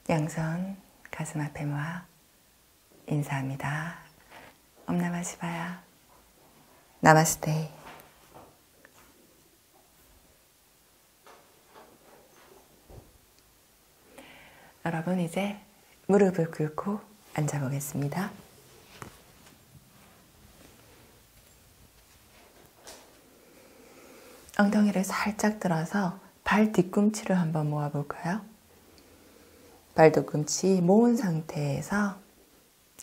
양손 가슴 앞에 모아 인사합니다. 옴나마시바야. 나마스테. 여러분, 이제 무릎을 꿇고 앉아보겠습니다. 엉덩이를 살짝 들어서 발 뒤꿈치를 한번 모아볼까요? 발 뒤꿈치 모은 상태에서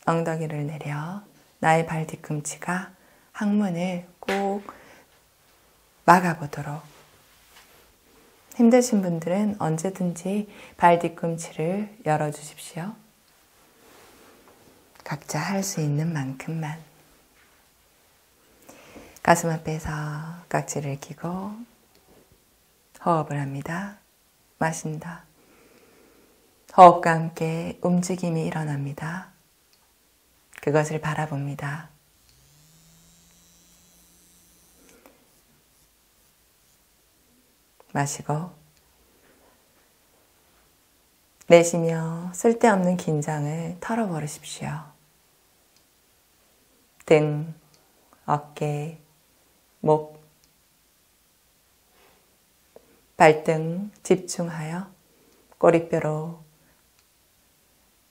엉덩이를 내려 나의 발 뒤꿈치가 항문을 꼭 막아보도록. 힘드신 분들은 언제든지 발 뒤꿈치를 열어주십시오. 각자 할 수 있는 만큼만. 가슴 앞에서 깍지를 끼고 호흡을 합니다. 마신다. 호흡과 함께 움직임이 일어납니다. 그것을 바라봅니다. 마시고 내쉬며 쓸데없는 긴장을 털어버리십시오. 등, 어깨, 목, 발등 집중하여 꼬리뼈로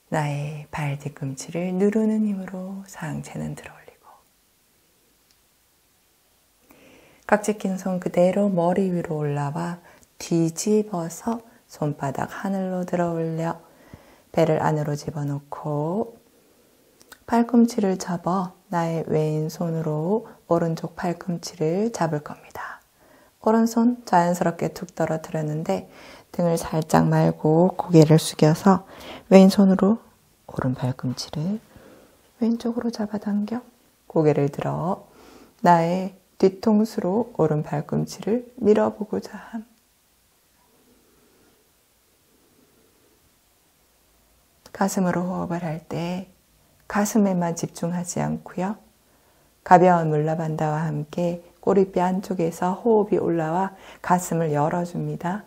나의 발 뒤꿈치를 누르는 힘으로 상체는 들어올리고 깍지 낀 손 그대로 머리 위로 올라와 뒤집어서 손바닥 하늘로 들어올려 배를 안으로 집어넣고 팔꿈치를 접어 나의 왼손으로 오른쪽 팔꿈치를 잡을 겁니다. 오른손 자연스럽게 툭 떨어뜨렸는데 등을 살짝 말고 고개를 숙여서 왼손으로 오른 팔꿈치를 왼쪽으로 잡아당겨 고개를 들어 나의 뒤통수로 오른 팔꿈치를 밀어보고자 함. 가슴으로 호흡을 할 때 가슴에만 집중하지 않고요. 가벼운 물라반다와 함께 꼬리뼈 안쪽에서 호흡이 올라와 가슴을 열어줍니다.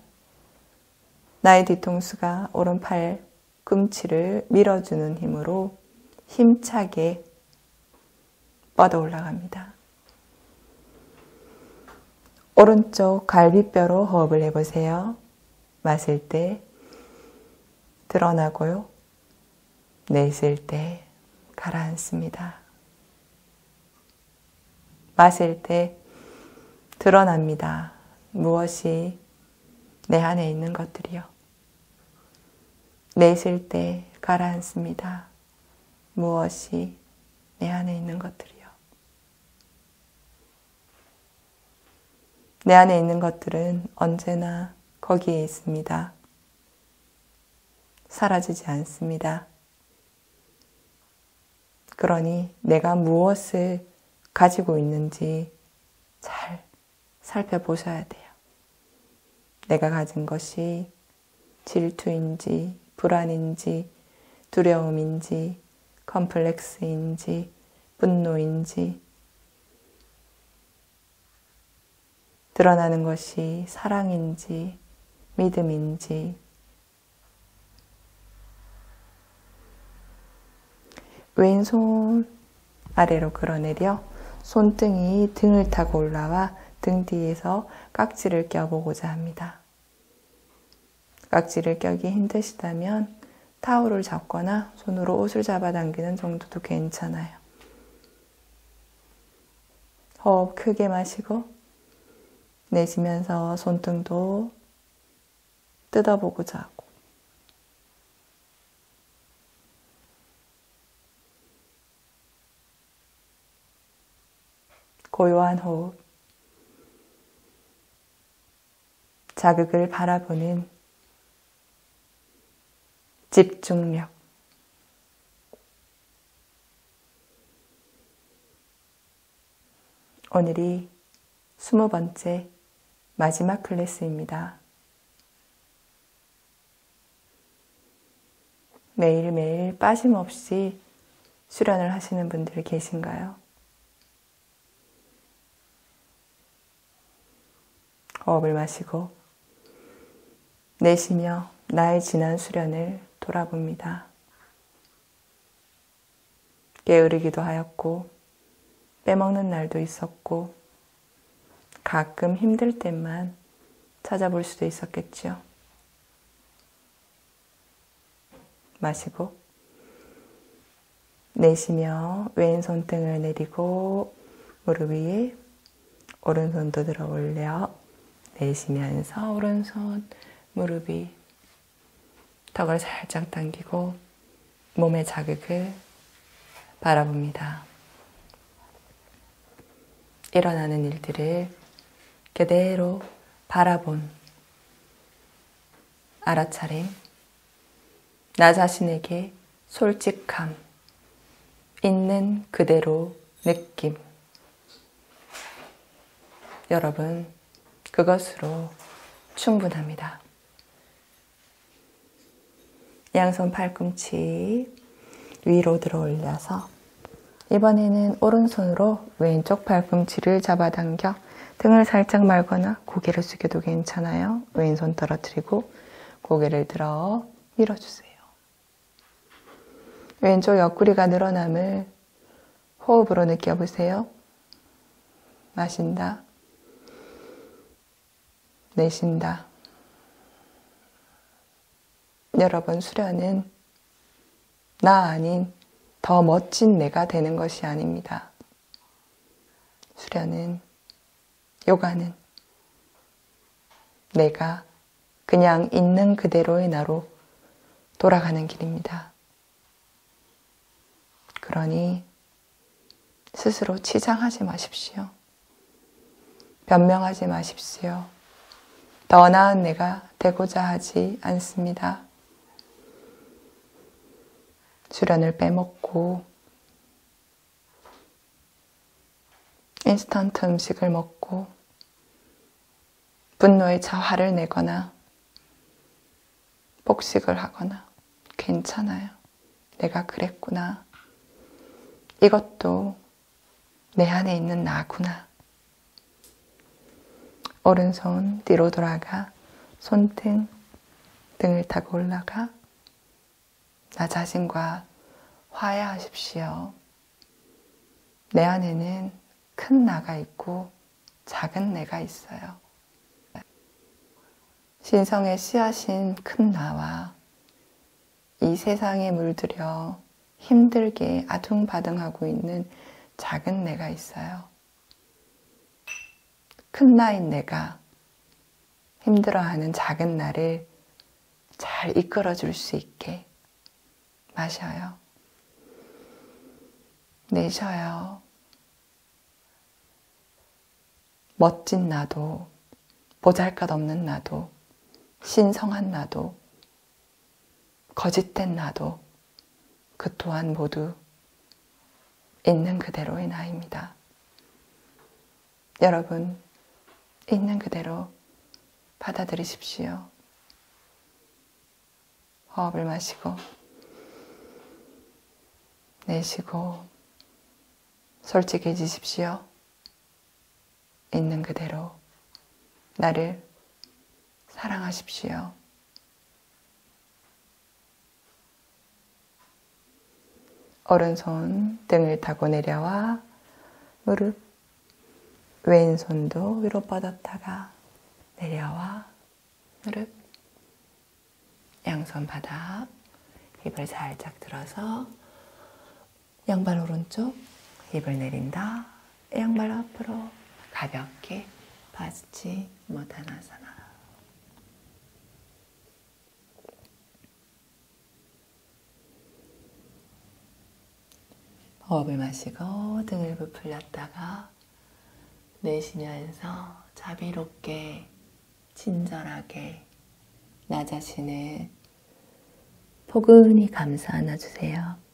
나의 뒤통수가 오른 팔꿈치를 밀어주는 힘으로 힘차게 뻗어 올라갑니다. 오른쪽 갈비뼈로 호흡을 해보세요. 마실 때 드러나고요. 내쉴 때 가라앉습니다. 마실 때 드러납니다. 무엇이 내 안에 있는 것들이요. 내쉴 때 가라앉습니다. 무엇이 내 안에 있는 것들이요. 내 안에 있는 것들은 언제나 거기에 있습니다. 사라지지 않습니다. 그러니 내가 무엇을 가지고 있는지 잘 살펴보셔야 돼요. 내가 가진 것이 질투인지, 불안인지, 두려움인지, 컴플렉스인지, 분노인지, 드러나는 것이 사랑인지, 믿음인지, 왼손 아래로 끌어내려 손등이 등을 타고 올라와 등 뒤에서 깍지를 껴보고자 합니다. 깍지를 껴기 힘드시다면 타올을 잡거나 손으로 옷을 잡아당기는 정도도 괜찮아요. 호흡 크게 마시고 내쉬면서 손등도 뜯어보고자 하고 고요한 호흡, 자극을 바라보는 집중력, 오늘이 20번째 마지막 클래스입니다. 매일매일 빠짐없이 수련을 하시는 분들 계신가요? 호흡을 마시고 내쉬며 나의 지난 수련을 돌아봅니다. 게으르기도 하였고 빼먹는 날도 있었고 가끔 힘들 때만 찾아볼 수도 있었겠지요. 마시고 내쉬며 왼손 등을 내리고 무릎 위에 오른손도 들어 올려 내쉬면서 오른손 무릎 위 턱을 살짝 당기고 몸의 자극을 바라봅니다. 일어나는 일들을 그대로 바라본 알아차림, 나 자신에게 솔직함, 있는 그대로 느낌. 여러분, 그것으로 충분합니다. 양손 팔꿈치 위로 들어 올려서 이번에는 오른손으로 왼쪽 팔꿈치를 잡아당겨 등을 살짝 말거나 고개를 숙여도 괜찮아요. 왼손 떨어뜨리고 고개를 들어 밀어주세요. 왼쪽 옆구리가 늘어남을 호흡으로 느껴보세요. 마신다. 내쉰다. 여러분, 수련은 나 아닌 더 멋진 내가 되는 것이 아닙니다. 수련은, 요가는 내가 그냥 있는 그대로의 나로 돌아가는 길입니다. 그러니 스스로 치장하지 마십시오. 변명하지 마십시오. 더 나은 내가 되고자 하지 않습니다. 수련을 빼먹고 인스턴트 음식을 먹고 분노의 자화를 내거나 복식을 하거나 괜찮아요. 내가 그랬구나. 이것도 내 안에 있는 나구나. 오른손 뒤로 돌아가 손등, 등을 타고 올라가 나 자신과 화해하십시오. 내 안에는 큰 나가 있고 작은 내가 있어요. 신성의 씨앗인 큰 나와 이 세상에 물들여 힘들게 아둥바둥하고 있는 작은 내가 있어요. 큰 나인 내가 힘들어하는 작은 나를 잘 이끌어줄 수 있게 마셔요. 내쉬어요. 멋진 나도, 보잘것없는 나도, 신성한 나도, 거짓된 나도, 그 또한 모두 있는 그대로의 나입니다. 여러분, 있는 그대로 받아들이십시오. 호흡을 마시고 내쉬고 솔직해지십시오. 있는 그대로 나를 사랑하십시오. 오른손 등을 타고 내려와 무릎, 왼손도 위로 뻗었다가 내려와 무릎, 양손 바닥, 힙을 살짝 들어서 양발 오른쪽, 힙을 내린다. 양발 앞으로 가볍게 바스치 모타나사나. 호흡을 마시고 등을 부풀렸다가 내쉬면서 자비롭게 친절하게 나 자신을 포근히 감싸 안아주세요.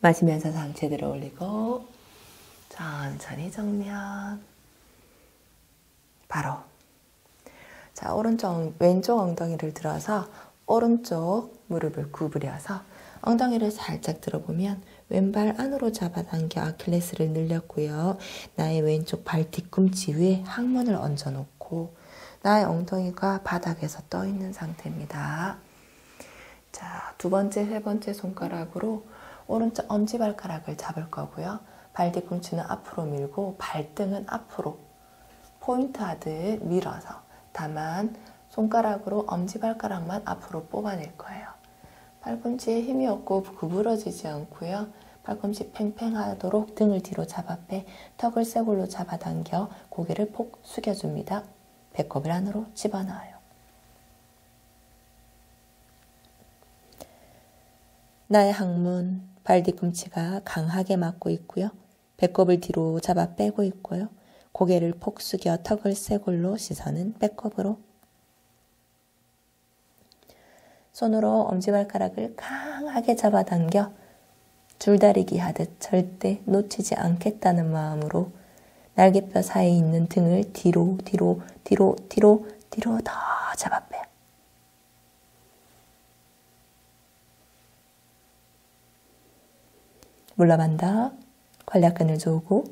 마시면서 상체 들어 올리고 천천히 정면. 바로. 자, 왼쪽 엉덩이를 들어서 오른쪽 무릎을 구부려서 엉덩이를 살짝 들어보면 왼발 안으로 잡아당겨 아킬레스를 늘렸고요. 나의 왼쪽 발 뒤꿈치 위에 항문을 얹어놓고 나의 엉덩이가 바닥에서 떠 있는 상태입니다. 자, 두 번째, 세 번째 손가락으로 오른쪽 엄지발가락을 잡을 거고요. 발 뒤꿈치는 앞으로 밀고 발등은 앞으로 포인트 하듯 밀어서 다만 손가락으로 엄지발가락만 앞으로 뽑아낼 거예요. 팔꿈치에 힘이 없고 구부러지지 않고요. 팔꿈치 팽팽하도록 등을 뒤로 잡아 빼 턱을 쇄골로 잡아당겨 고개를 폭 숙여줍니다. 배꼽을 안으로 집어넣어요. 나의 항문, 발 뒤꿈치가 강하게 막고 있고요. 배꼽을 뒤로 잡아 빼고 있고요. 고개를 폭 숙여 턱을 쇄골로 시선은 배꼽으로. 손으로 엄지발가락을 강하게 잡아당겨 줄다리기 하듯 절대 놓치지 않겠다는 마음으로 날개뼈 사이에 있는 등을 뒤로 더 잡아 빼요. 물러반다. 관략근을 조고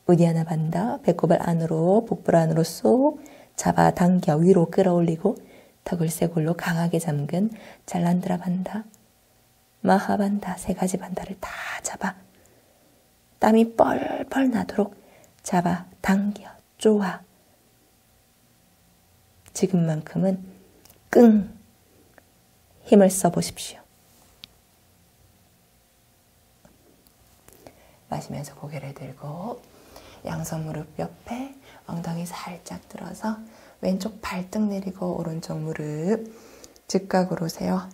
우디하나 반다. 배꼽을 안으로 복부 안으로 쏙 잡아당겨 위로 끌어올리고 턱을 쇄골로 강하게 잠근 잘란드라 반다. 마하반다. 세 가지 반다를 다 잡아 땀이 뻘뻘 나도록 잡아 당겨 쪼아. 지금만큼은 끙 힘을 써보십시오. 마시면서 고개를 들고 양손 무릎 옆에 엉덩이 살짝 들어서 왼쪽 발등 내리고 오른쪽 무릎 직각으로 세워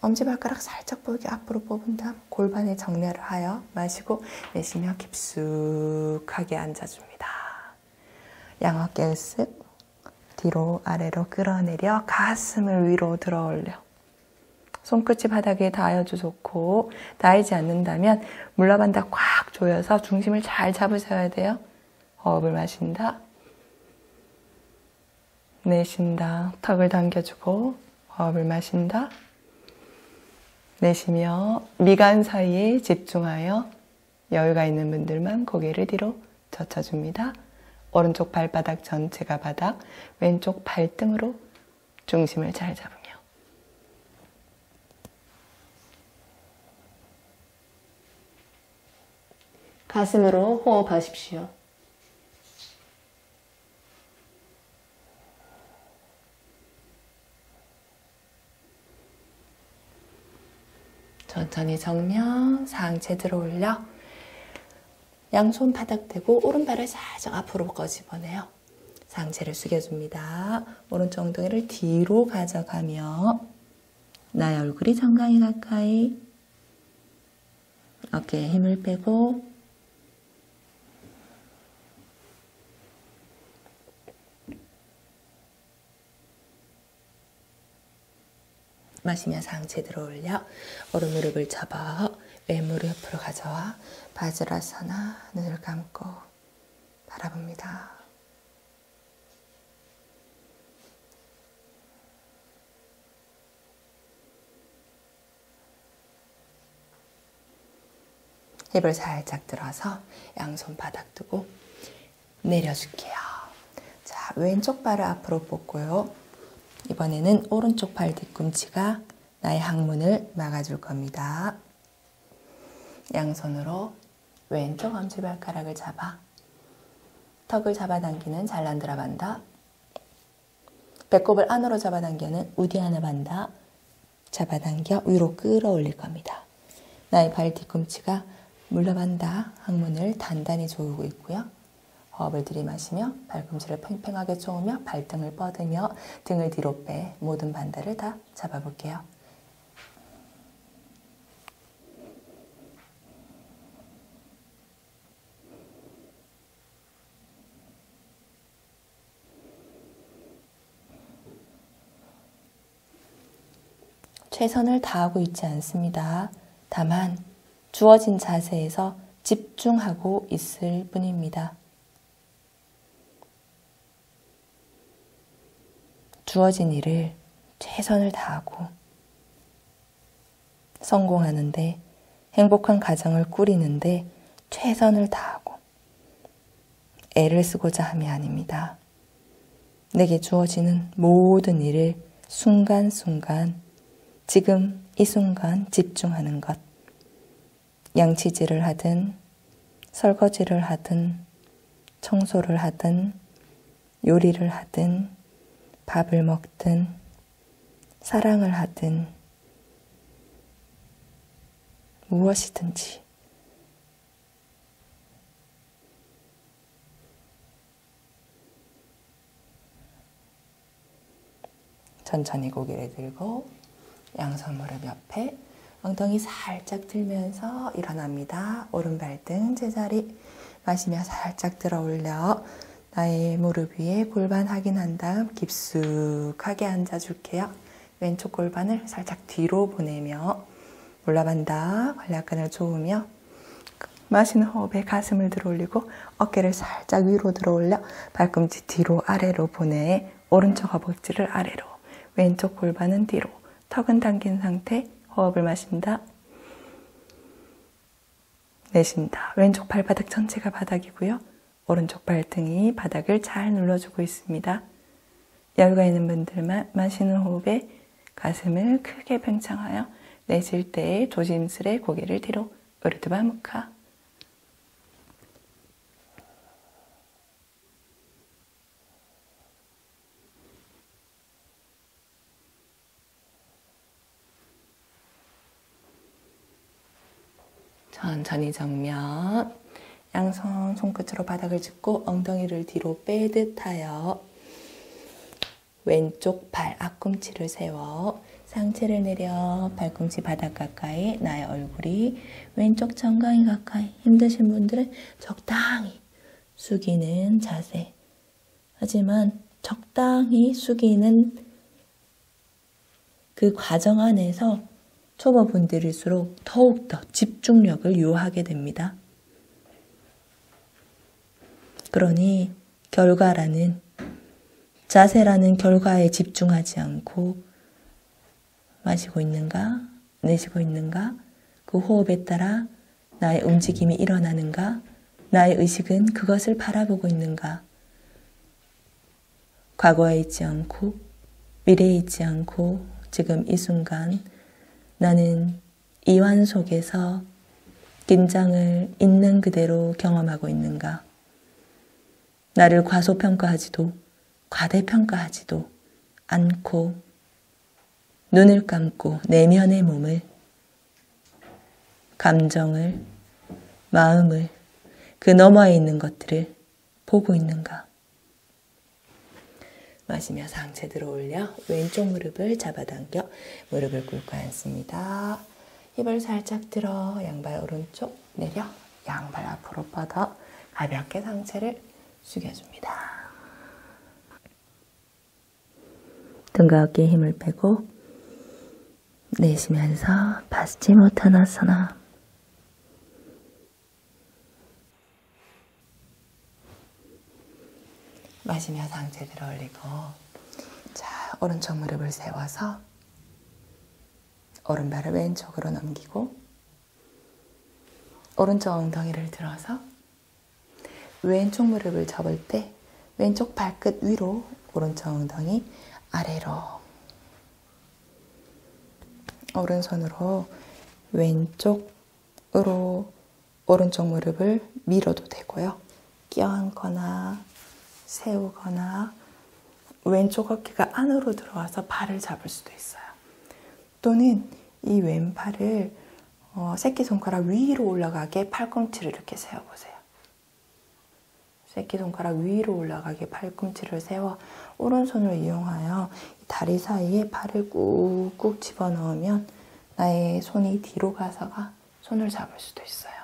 엄지발가락 살짝 보이게 앞으로 뽑은 다음 골반에 정렬을 하여 마시고 내쉬며 깊숙하게 앉아줍니다. 양어깨 으쓱 뒤로 아래로 끌어내려 가슴을 위로 들어 올려 손끝이 바닥에 닿아도 좋고 닿이지 않는다면 물러반다 꽉 조여서 중심을 잘 잡으셔야 돼요. 호흡을 마신다. 내쉰다. 턱을 당겨주고 호흡을 마신다. 내쉬며 미간 사이에 집중하여 여유가 있는 분들만 고개를 뒤로 젖혀줍니다. 오른쪽 발바닥 전체가 바닥, 왼쪽 발등으로 중심을 잘 잡으며 가슴으로 호흡하십시오. 천천히 정면, 상체 들어 올려 양손 바닥 대고 오른발을 살짝 앞으로 꺼집어내요. 상체를 숙여줍니다. 오른쪽 엉덩이를 뒤로 가져가며 나의 얼굴이 정강이 가까이 어깨에 힘을 빼고 마시며 상체 들어 올려 오른 무릎을 접어 왼 무릎 옆으로 가져와 바지라사나 눈을 감고 바라봅니다. 힙을 살짝 들어서 양손 바닥 두고 내려줄게요. 자, 왼쪽 발을 앞으로 뻗고요. 이번에는 오른쪽 발 뒤꿈치가 나의 항문을 막아줄 겁니다. 양손으로 왼쪽 엄지발가락을 잡아 턱을 잡아당기는 잘란드라 반다. 배꼽을 안으로 잡아당기는 우디하나 반다. 잡아당겨 위로 끌어올릴 겁니다. 나의 발 뒤꿈치가 물러반다. 항문을 단단히 조이고 있고요. 호흡을 들이마시며 발꿈치를 팽팽하게 조으며 발등을 뻗으며 등을 뒤로 빼 모든 반다를 다 잡아볼게요. 최선을 다하고 있지 않습니다. 다만 주어진 자세에서 집중하고 있을 뿐입니다. 주어진 일을 최선을 다하고 성공하는데, 행복한 가정을 꾸리는데 최선을 다하고 애를 쓰고자 함이 아닙니다. 내게 주어지는 모든 일을 순간순간, 지금 이 순간 집중하는 것. 양치질을 하든, 설거지를 하든, 청소를 하든, 요리를 하든, 밥을 먹든, 사랑을 하든, 무엇이든지 천천히 고개를 들고 양손 무릎 옆에 엉덩이 살짝 들면서 일어납니다. 오른발 등 제자리. 마시며 살짝 들어 올려 나의 무릎 위에 골반 확인한 다음 깊숙하게 앉아줄게요. 왼쪽 골반을 살짝 뒤로 보내며 올라간다. 관략근을 조으며 마시는 호흡에 가슴을 들어 올리고 어깨를 살짝 위로 들어 올려 발꿈치 뒤로 아래로 보내 오른쪽 허벅지를 아래로, 왼쪽 골반은 뒤로, 턱은 당긴 상태. 호흡을 마신다. 내쉰다. 왼쪽 발바닥 전체가 바닥이고요. 오른쪽 발등이 바닥을 잘 눌러주고 있습니다. 여유가 있는 분들만 마시는 호흡에 가슴을 크게 팽창하여 내쉴 때 조심스레 고개를 뒤로. 우르드바 무카. 천천히 정면. 양손 손끝으로 바닥을 짚고 엉덩이를 뒤로 빼듯 하여 왼쪽 발 앞꿈치를 세워 상체를 내려 발꿈치 바닥 가까이, 나의 얼굴이 왼쪽 정강이 가까이. 힘드신 분들은 적당히 숙이는 자세. 하지만 적당히 숙이는 그 과정 안에서 초보분들일수록 더욱더 집중력을 요하게 됩니다. 그러니 결과라는, 자세라는 결과에 집중하지 않고 마시고 있는가, 내쉬고 있는가, 그 호흡에 따라 나의 움직임이 일어나는가, 나의 의식은 그것을 바라보고 있는가, 과거에 있지 않고 미래에 있지 않고 지금 이 순간 나는 이완 속에서 긴장을 있는 그대로 경험하고 있는가, 나를 과소평가하지도 과대평가하지도 않고 눈을 감고 내면의 몸을, 감정을, 마음을, 그 너머에 있는 것들을 보고 있는가. 마시며 상체 들어 올려 왼쪽 무릎을 잡아당겨 무릎을 꿇고 앉습니다. 힙을 살짝 들어 양발 오른쪽 내려 양발 앞으로 뻗어 가볍게 상체를 숙여줍니다. 등과 어깨에 힘을 빼고 내쉬면서 파스치모타나사나. 마시며 상체 들어 올리고, 자, 오른쪽 무릎을 세워서 오른발을 왼쪽으로 넘기고 오른쪽 엉덩이를 들어서 왼쪽 무릎을 접을 때 왼쪽 발끝 위로, 오른쪽 엉덩이 아래로. 오른손으로 왼쪽으로 오른쪽 무릎을 밀어도 되고요. 껴안거나 세우거나 왼쪽 어깨가 안으로 들어와서 발을 잡을 수도 있어요. 또는 이 왼팔을 새끼손가락 위로 올라가게 팔꿈치를 이렇게 세워보세요. 새끼손가락 위로 올라가게 팔꿈치를 세워 오른손을 이용하여 다리 사이에 팔을 꾹꾹 집어넣으면 나의 손이 뒤로 가서가 손을 잡을 수도 있어요.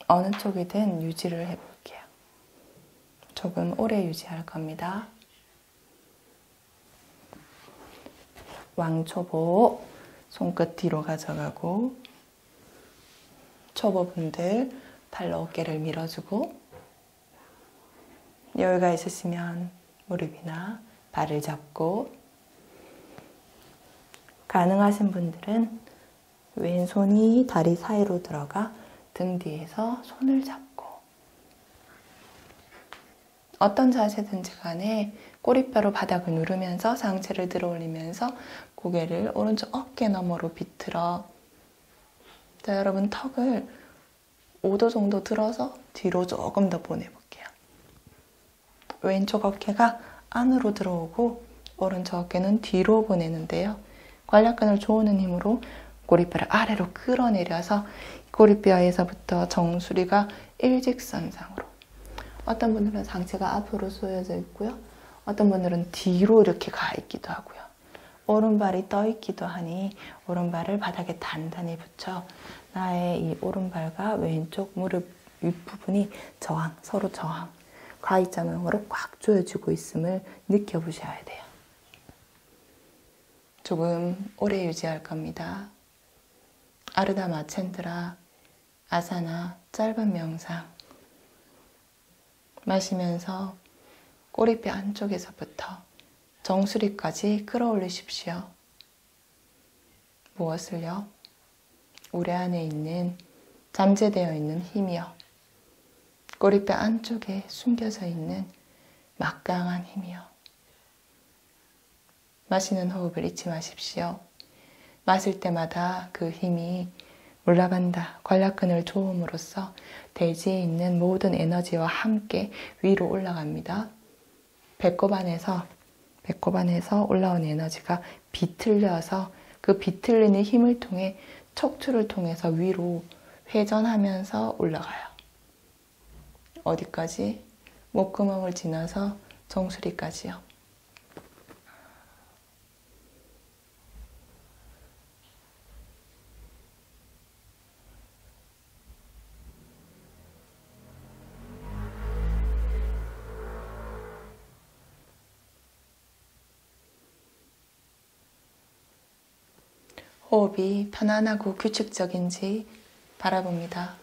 어느 쪽이든 유지를 해볼게요. 조금 오래 유지할 겁니다. 왕초보, 손끝 뒤로 가져가고 초보분들 발로 어깨를 밀어주고, 여유가 있으시면 무릎이나 발을 잡고, 가능하신 분들은 왼손이 다리 사이로 들어가 등 뒤에서 손을 잡고, 어떤 자세든지 간에 꼬리뼈로 바닥을 누르면서 상체를 들어 올리면서 고개를 오른쪽 어깨 너머로 비틀어, 자, 여러분 턱을 5도 정도 들어서 뒤로 조금 더 보내볼게요. 왼쪽 어깨가 안으로 들어오고 오른쪽 어깨는 뒤로 보내는데요. 관략근을 조우는 힘으로 꼬리뼈를 아래로 끌어내려서 꼬리뼈에서부터 정수리가 일직선상으로, 어떤 분들은 상체가 앞으로 쏘여져 있고요. 어떤 분들은 뒤로 이렇게 가 있기도 하고요. 오른발이 떠 있기도 하니 오른발을 바닥에 단단히 붙여 나의 이 오른발과 왼쪽 무릎 윗부분이 저항, 서로 저항, Y자 모양으로 꽉 조여지고 있음을 느껴보셔야 돼요. 조금 오래 유지할 겁니다. 아르다 마챈드라 아사나 짧은 명상 마시면서 꼬리뼈 안쪽에서부터 정수리까지 끌어올리십시오. 무엇을요? 우리 안에 있는 잠재되어 있는 힘이요. 꼬리뼈 안쪽에 숨겨져 있는 막강한 힘이요. 마시는 호흡을 잊지 마십시오. 마실 때마다 그 힘이 올라간다. 관략근을 조음으로써 대지에 있는 모든 에너지와 함께 위로 올라갑니다. 배꼽 안에서 올라온 에너지가 비틀려서 그 비틀리는 힘을 통해 척추를 통해서 위로 회전하면서 올라가요. 어디까지? 목구멍을 지나서 정수리까지요. 호흡이 편안하고 규칙적인지 바라봅니다.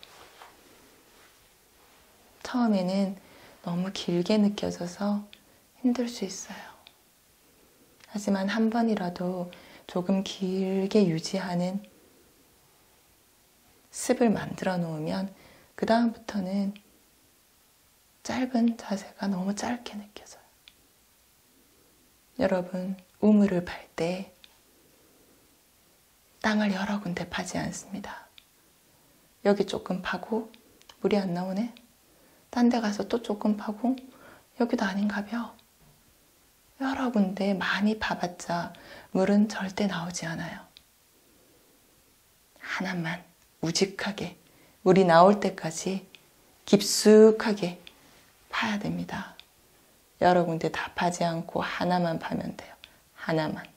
처음에는 너무 길게 느껴져서 힘들 수 있어요. 하지만 한 번이라도 조금 길게 유지하는 습을 만들어 놓으면 그 다음부터는 짧은 자세가 너무 짧게 느껴져요. 여러분, 우물을 팔 때 땅을 여러 군데 파지 않습니다. 여기 조금 파고 물이 안 나오네? 딴 데 가서 또 조금 파고 여기도 아닌가벼? 여러 군데 많이 파봤자 물은 절대 나오지 않아요. 하나만 우직하게 물이 나올 때까지 깊숙하게 파야 됩니다. 여러 군데 다 파지 않고 하나만 파면 돼요. 하나만.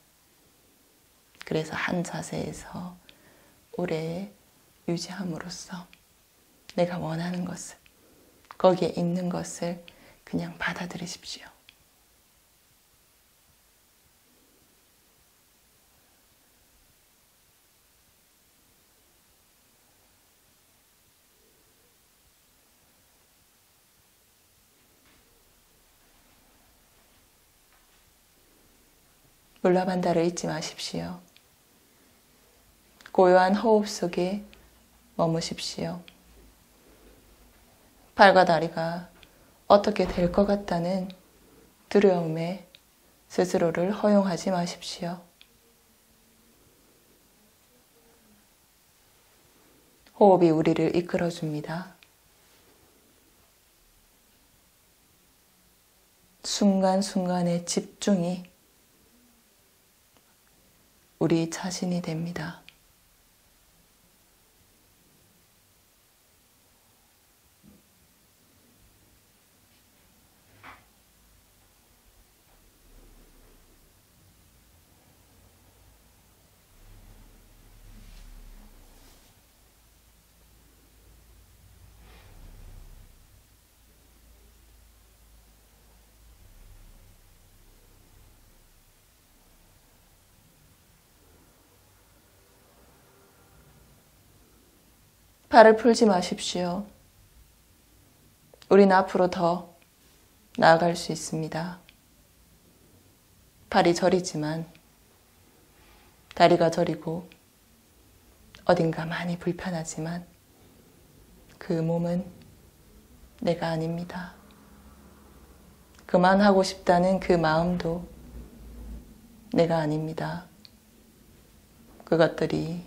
그래서 한 자세에서 오래 유지함으로써 내가 원하는 것을, 거기에 있는 것을 그냥 받아들이십시오. 물라반다를 잊지 마십시오. 고요한 호흡 속에 머무십시오. 팔과 다리가 어떻게 될 것 같다는 두려움에 스스로를 허용하지 마십시오. 호흡이 우리를 이끌어줍니다. 순간순간의 집중이 우리 자신이 됩니다. 발을 풀지 마십시오. 우린 앞으로 더 나아갈 수 있습니다. 발이 저리지만 다리가 저리고 어딘가 많이 불편하지만 그 몸은 내가 아닙니다. 그만하고 싶다는 그 마음도 내가 아닙니다. 그것들이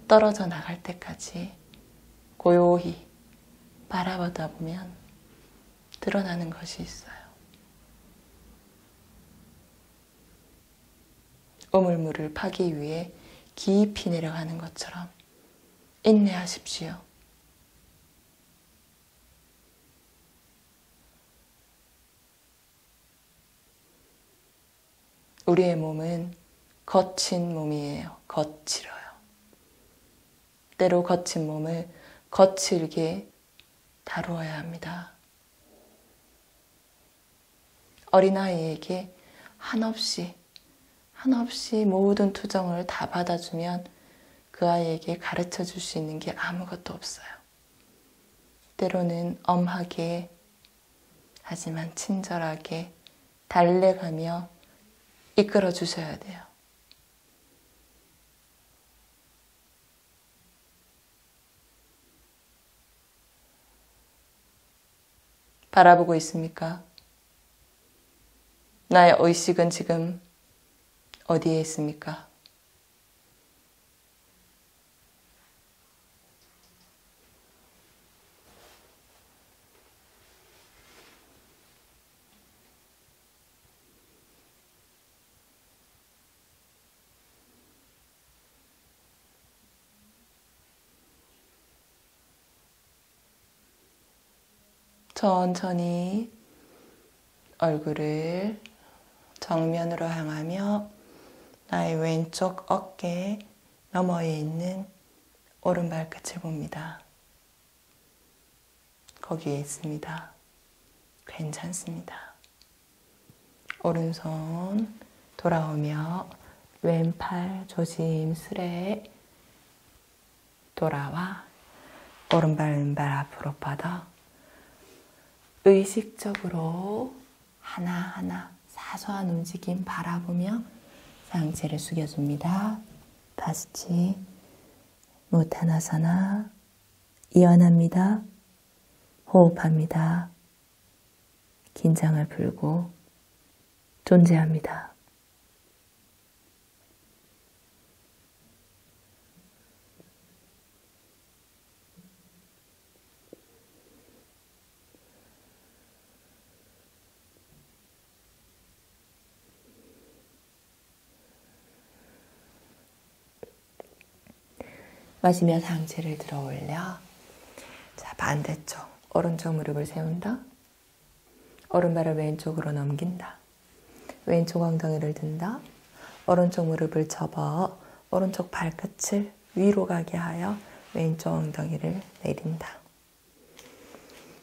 떨어져 나갈 때까지 고요히 바라보다 보면 드러나는 것이 있어요. 우물물을 파기 위해 깊이 내려가는 것처럼 인내하십시오. 우리의 몸은 거친 몸이에요. 거칠어요. 때로 거친 몸을 거칠게 다루어야 합니다. 어린아이에게 한없이 모든 투정을 다 받아주면 그 아이에게 가르쳐 줄 수 있는 게 아무것도 없어요. 때로는 엄하게 하지만 친절하게 달래가며 이끌어 주셔야 돼요. 바라보고 있습니까? 나의 의식은 지금 어디에 있습니까? 천천히 얼굴을 정면으로 향하며 나의 왼쪽 어깨 너머에 있는 오른발 끝을 봅니다. 거기에 있습니다. 괜찮습니다. 오른손 돌아오며 왼팔 조심스레 돌아와 오른발 왼발 앞으로 뻗어 의식적으로 하나하나 사소한 움직임 바라보며 상체를 숙여줍니다. 바스치 무타나사나 이완합니다. 호흡합니다. 긴장을 풀고 존재합니다. 마시며 상체를 들어 올려. 자, 반대쪽 오른쪽 무릎을 세운다. 오른발을 왼쪽으로 넘긴다. 왼쪽 엉덩이를 든다. 오른쪽 무릎을 접어 오른쪽 발끝을 위로 가게 하여 왼쪽 엉덩이를 내린다.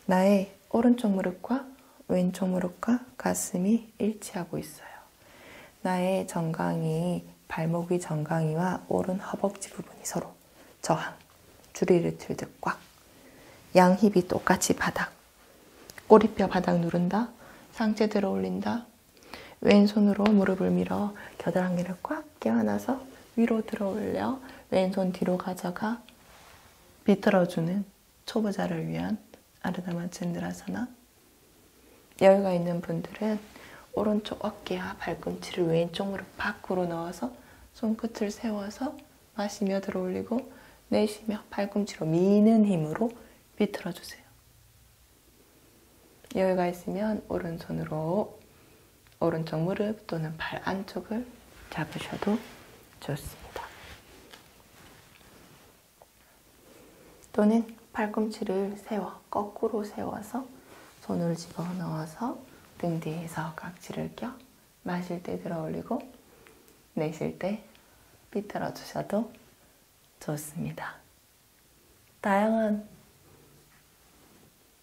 나의 오른쪽 무릎과 왼쪽 무릎과 가슴이 일치하고 있어요. 나의 정강이, 발목 위 정강이와 오른 허벅지 부분이 서로 저항, 줄이를 틀듯 꽉. 양 힙이 똑같이 바닥. 꼬리뼈 바닥 누른다. 상체 들어 올린다. 왼손으로 무릎을 밀어 겨드랑이를 꽉 껴안아서 위로 들어 올려 왼손 뒤로 가져가 비틀어주는 초보자를 위한 아르다마 챈드라사나. 여유가 있는 분들은 오른쪽 어깨와 발꿈치를 왼쪽 무릎 밖으로 넣어서 손끝을 세워서 마시며 들어 올리고 내쉬며 팔꿈치로 미는 힘으로 비틀어주세요. 여유가 있으면 오른손으로 오른쪽 무릎 또는 발 안쪽을 잡으셔도 좋습니다. 또는 팔꿈치를 세워 거꾸로 세워서 손을 집어넣어서 등 뒤에서 각지를 껴 마실 때 들어 올리고 내쉴 때 비틀어 주셔도 좋습니다. 다양한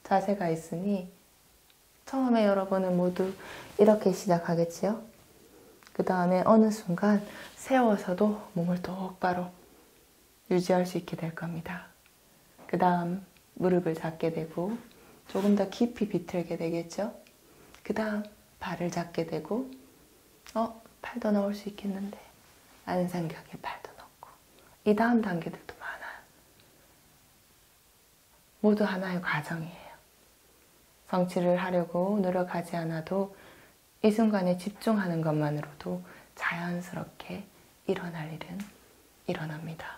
자세가 있으니 처음에 여러분은 모두 이렇게 시작하겠지요? 그 다음에 어느 순간 세워서도 몸을 똑바로 유지할 수 있게 될 겁니다. 그 다음 무릎을 잡게 되고 조금 더 깊이 비틀게 되겠죠? 그 다음 발을 잡게 되고 팔도 넣을 수 있겠는데 하는 생각에 발도 넣고 이 다음 단계들도 많아요. 모두 하나의 과정이에요. 성취를 하려고 노력하지 않아도 이 순간에 집중하는 것만으로도 자연스럽게 일어날 일은 일어납니다.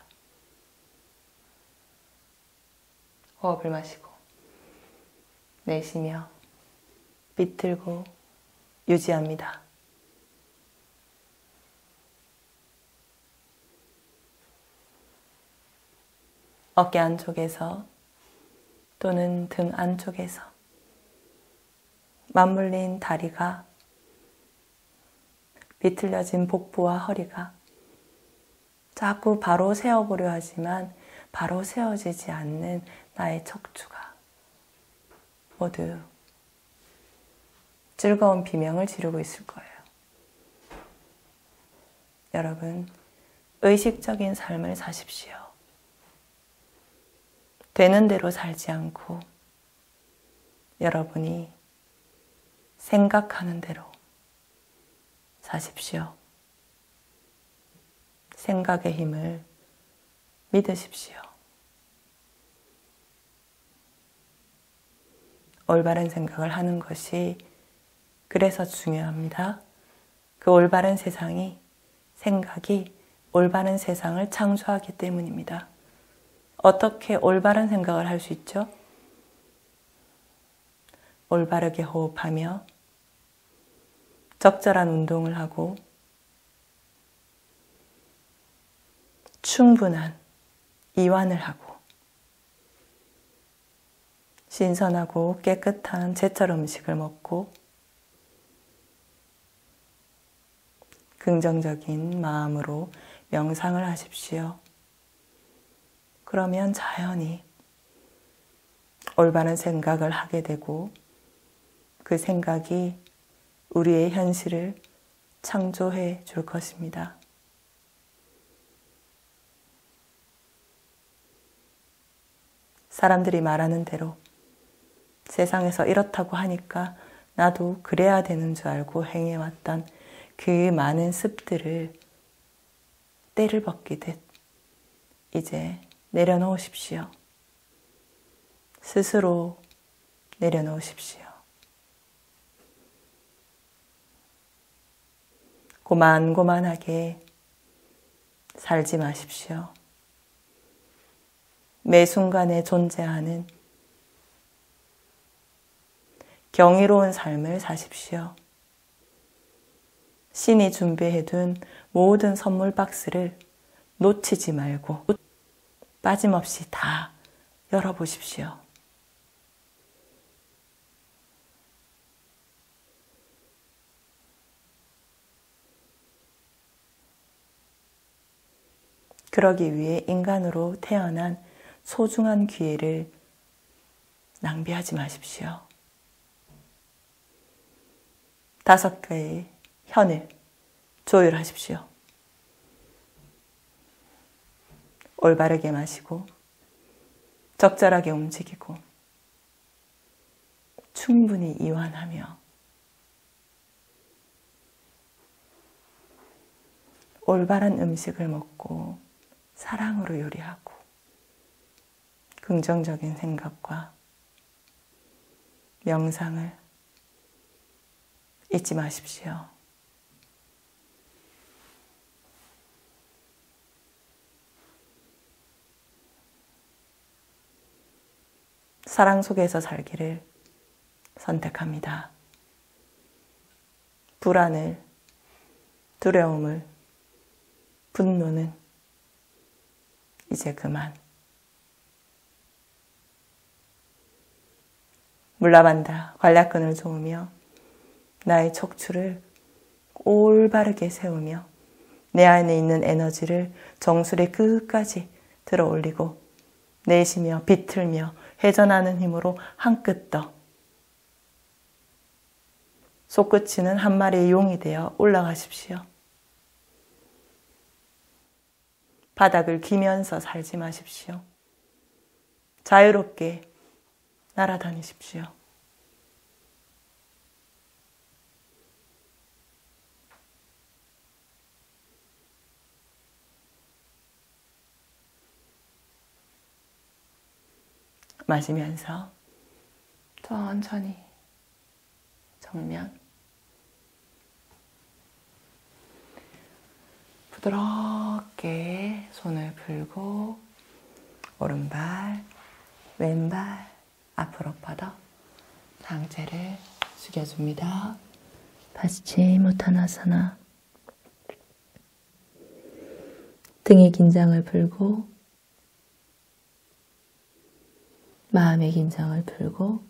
호흡을 마시고 내쉬며 비틀고 유지합니다. 어깨 안쪽에서 또는 등 안쪽에서 맞물린 다리가 비틀려진 복부와 허리가 자꾸 바로 세워보려 하지만 바로 세워지지 않는 나의 척추가 모두 즐거운 비명을 지르고 있을 거예요. 여러분, 의식적인 삶을 사십시오. 되는 대로 살지 않고 여러분이 생각하는 대로 사십시오. 생각의 힘을 믿으십시오. 올바른 생각을 하는 것이 그래서 중요합니다. 그 올바른 세상이, 생각이 올바른 세상을 창조하기 때문입니다. 어떻게 올바른 생각을 할 수 있죠? 올바르게 호흡하며 적절한 운동을 하고 충분한 이완을 하고 신선하고 깨끗한 제철 음식을 먹고 긍정적인 마음으로 명상을 하십시오. 그러면 자연히 올바른 생각을 하게 되고 그 생각이 우리의 현실을 창조해 줄 것입니다. 사람들이 말하는 대로 세상에서 이렇다고 하니까 나도 그래야 되는 줄 알고 행해왔던 그 많은 습들을 때를 벗기듯 이제 내려놓으십시오. 스스로 내려놓으십시오. 고만고만하게 살지 마십시오. 매 순간에 존재하는 경이로운 삶을 사십시오. 신이 준비해둔 모든 선물 박스를 놓치지 말고 빠짐없이 다 열어보십시오. 그러기 위해 인간으로 태어난 소중한 기회를 낭비하지 마십시오. 5개의 현을 조율하십시오. 올바르게 마시고 적절하게 움직이고 충분히 이완하며 올바른 음식을 먹고 사랑으로 요리하고 긍정적인 생각과 명상을 잊지 마십시오. 사랑 속에서 살기를 선택합니다. 불안을, 두려움을, 분노는 이제 그만. 물라반다 관략근을 조으며 나의 척추를 올바르게 세우며 내 안에 있는 에너지를 정수리 끝까지 들어 올리고 내쉬며 비틀며 회전하는 힘으로 한 끗 더 솟구치는 한 마리의 용이 되어 올라가십시오. 바닥을 기면서 살지 마십시오. 자유롭게 날아다니십시오. 마시면서 천천히 정면 부드럽게 손을 풀고 오른발, 왼발 앞으로 뻗어 상체를 숙여줍니다. 파스치모타나사나. 등의 긴장을 풀고 마음의 긴장을 풀고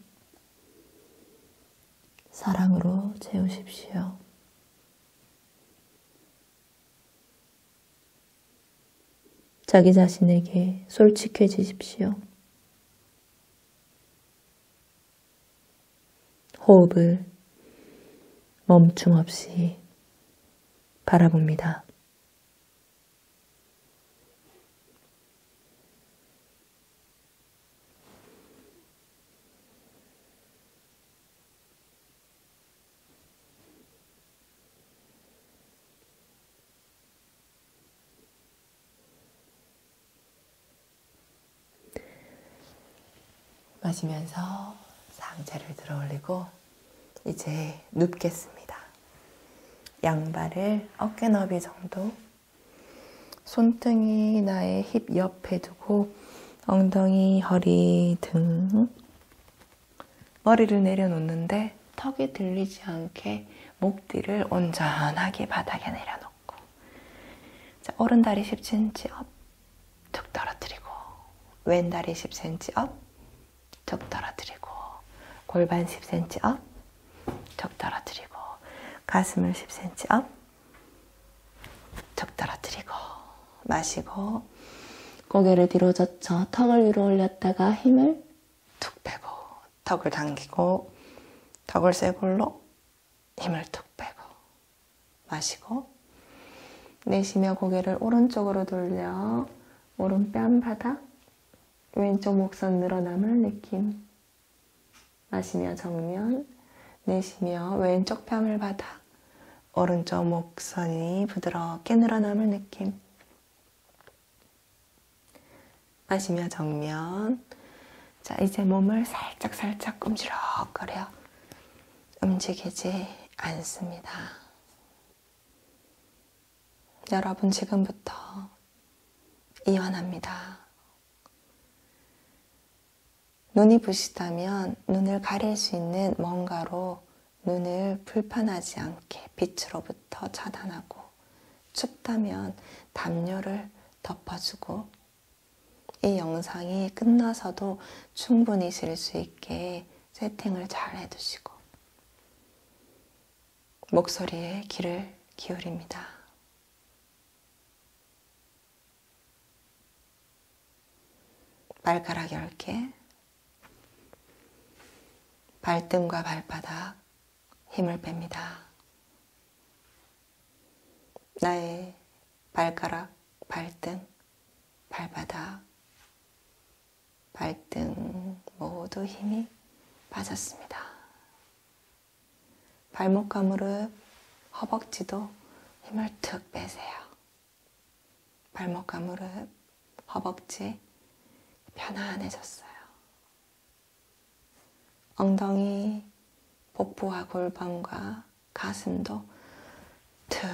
사랑으로 채우십시오. 자기 자신에게 솔직해지십시오. 호흡을 멈춤 없이 바라봅니다. 마시면서 상체를 들어 올리고 이제 눕겠습니다. 양발을 어깨 너비 정도, 손등이 나의 힙 옆에 두고 엉덩이, 허리, 등, 머리를 내려놓는데 턱이 들리지 않게 목 뒤를 온전하게 바닥에 내려놓고, 자, 오른다리 10cm 업, 툭 떨어뜨리고, 왼다리 10cm 업, 툭 떨어뜨리고, 골반 10cm 업, 툭 떨어뜨리고, 가슴을 10cm 업, 툭 떨어뜨리고, 마시고, 고개를 뒤로 젖혀 턱을 위로 올렸다가 힘을 툭 빼고, 턱을 당기고, 턱을 쇄골로 힘을 툭 빼고, 마시고, 내쉬며 고개를 오른쪽으로 돌려 오른뺨 바닥, 왼쪽 목선 늘어남을 느낌. 마시며 정면, 내쉬며 왼쪽 뺨을 바닥, 오른쪽 목선이 부드럽게 늘어남을 느낌. 마시며 정면. 자, 이제 몸을 살짝 꼼지럭거려 움직이지 않습니다. 여러분, 지금부터 이완합니다. 눈이 부시다면 눈을 가릴 수 있는 뭔가로 눈을 불편하지 않게 빛으로부터 차단하고, 춥다면 담요를 덮어주고, 이 영상이 끝나서도 충분히 쉴 수 있게 세팅을 잘 해두시고, 목소리에 귀를 기울입니다. 발가락 10개, 발등과 발바닥 힘을 뺍니다. 나의 발가락, 발등, 발바닥, 발등 모두 힘이 빠졌습니다. 발목과 무릎, 허벅지도 힘을 툭 빼세요. 발목과 무릎, 허벅지 편안해졌어요. 엉덩이, 복부와 골반과 가슴도 툭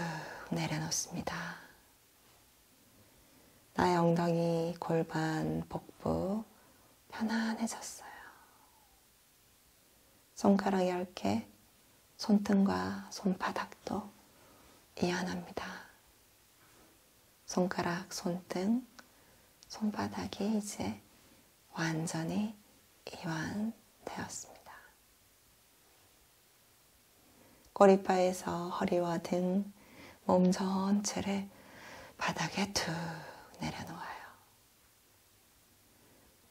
내려놓습니다. 나의 엉덩이, 골반, 복부 편안해졌어요. 손가락 10개, 손등과 손바닥도 이완합니다. 손가락, 손등, 손바닥이 이제 완전히 이완되었습니다. 꼬리바에서 허리와 등, 몸 전체를 바닥에 툭 내려놓아요.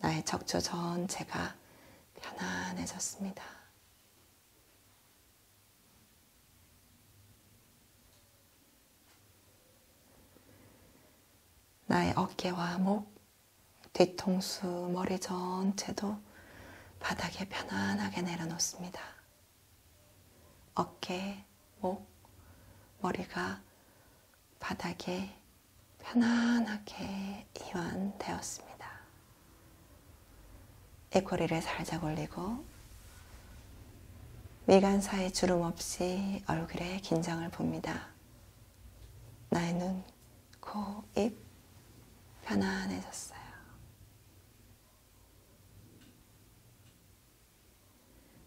나의 척추 전체가 편안해졌습니다. 나의 어깨와 목 뒤통수, 머리 전체도 바닥에 편안하게 내려놓습니다. 어깨, 목, 머리가 바닥에 편안하게 이완되었습니다. 입꼬리를 살짝 올리고 미간 사이 주름 없이 얼굴에 긴장을 봅니다. 나의 눈, 코, 입 편안해졌어요.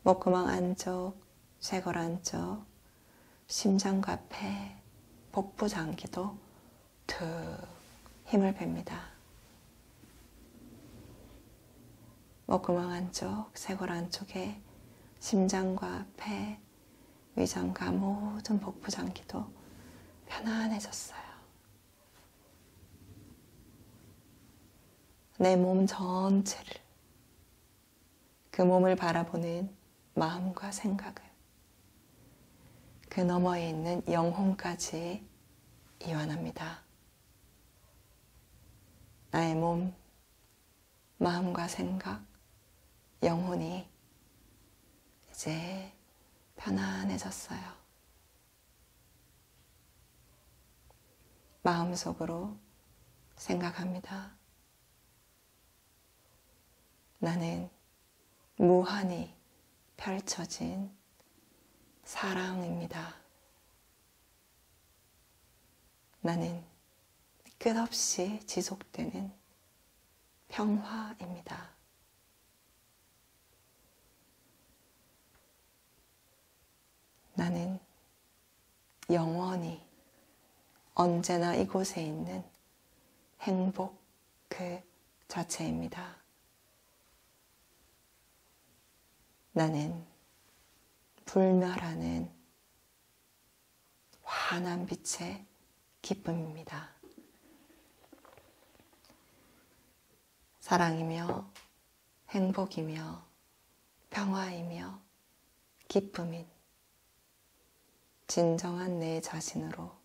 목구멍 안쪽, 쇄골 안쪽, 심장과 폐, 복부 장기도 툭 힘을 뺍니다. 목구멍 안쪽, 쇄골 안쪽에 심장과 폐, 위장과 모든 복부 장기도 편안해졌어요. 내 몸 전체를, 그 몸을 바라보는 마음과 생각을, 그 너머에 있는 영혼까지 이완합니다. 나의 몸, 마음과 생각, 영혼이 이제 편안해졌어요. 마음속으로 생각합니다. 나는 무한히 펼쳐진 사랑입니다. 나는 끝없이 지속되는 평화입니다. 나는 영원히 언제나 이곳에 있는 행복 그 자체입니다. 나는 불멸하는 환한 빛의 기쁨입니다. 사랑이며 행복이며 평화이며 기쁨인 진정한 내 자신으로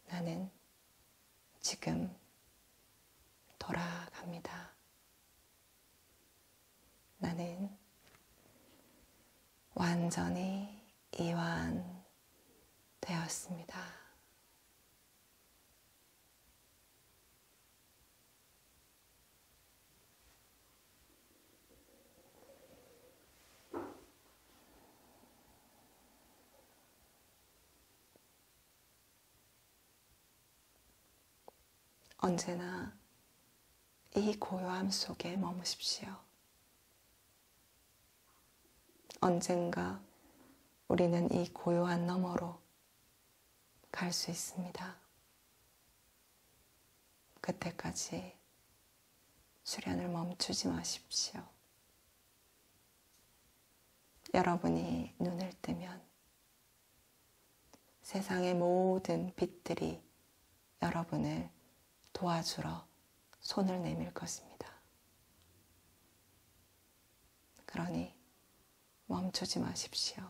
나는 지금 돌아갑니다. 나는 완전히 이완되었습니다. 언제나 이 고요함 속에 머무십시오. 언젠가 우리는 이 고요한 너머로 갈 수 있습니다. 그때까지 수련을 멈추지 마십시오. 여러분이 눈을 뜨면 세상의 모든 빛들이 여러분을 도와주러 손을 내밀 것입니다. 그러니 멈추지 마십시오.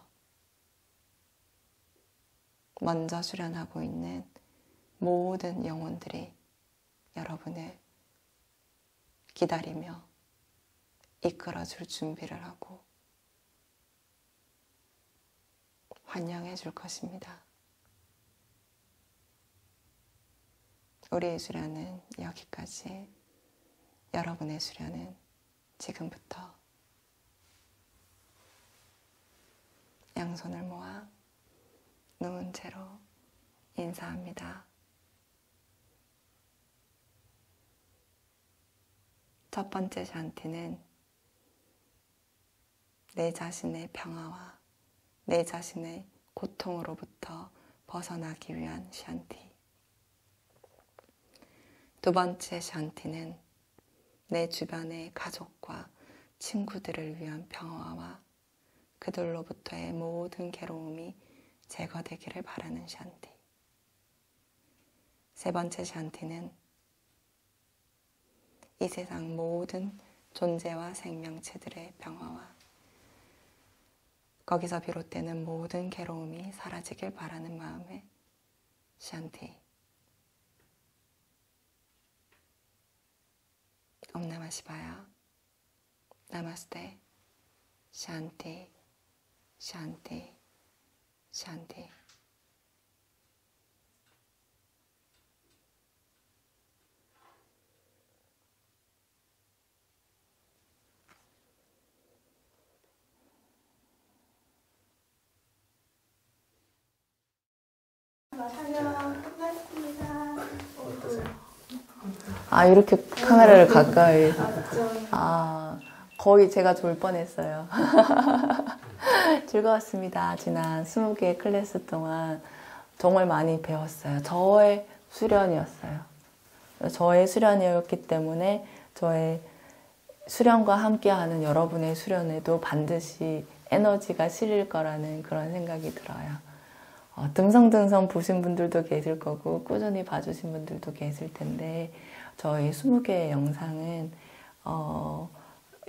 먼저 수련하고 있는 모든 영혼들이 여러분을 기다리며 이끌어줄 준비를 하고 환영해 줄 것입니다. 우리의 수련은 여기까지. 여러분의 수련은 지금부터. 양손을 모아 누운 채로 인사합니다. 첫 번째 샨티는 내 자신의 평화와 내 자신의 고통으로부터 벗어나기 위한 샨티. 두 번째 샨티는 내 주변의 가족과 친구들을 위한 평화와 그들로부터의 모든 괴로움이 제거되기를 바라는 샨티. 세 번째 샨티는 이 세상 모든 존재와 생명체들의 평화와 거기서 비롯되는 모든 괴로움이 사라지길 바라는 마음의 샨티. 옴나마 시바야. 나마스테. 샨티. 샨티. 샨티. 촬영 끝났습니다. 아, 이렇게 카메라를 가까이. 좀 거의 제가 졸 뻔했어요. 즐거웠습니다. 지난 20개의 클래스 동안 정말 많이 배웠어요. 저의 수련이었어요. 저의 수련이었기 때문에 저의 수련과 함께하는 여러분의 수련에도 반드시 에너지가 실릴 거라는 그런 생각이 들어요. 듬성듬성 보신 분들도 계실 거고 꾸준히 봐주신 분들도 계실 텐데 저희 20개의 영상은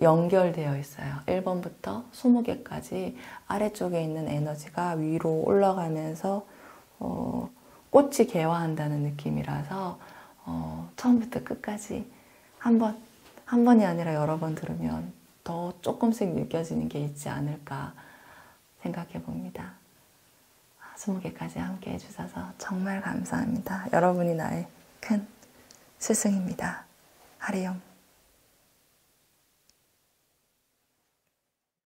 연결되어 있어요. 1번부터 20개까지 아래쪽에 있는 에너지가 위로 올라가면서 꽃이 개화한다는 느낌이라서 처음부터 끝까지 한 번이 아니라 여러 번 들으면 더 조금씩 느껴지는 게 있지 않을까 생각해 봅니다. 20개까지 함께 해주셔서 정말 감사합니다. 여러분이 나의 큰 스승입니다. 하리옴.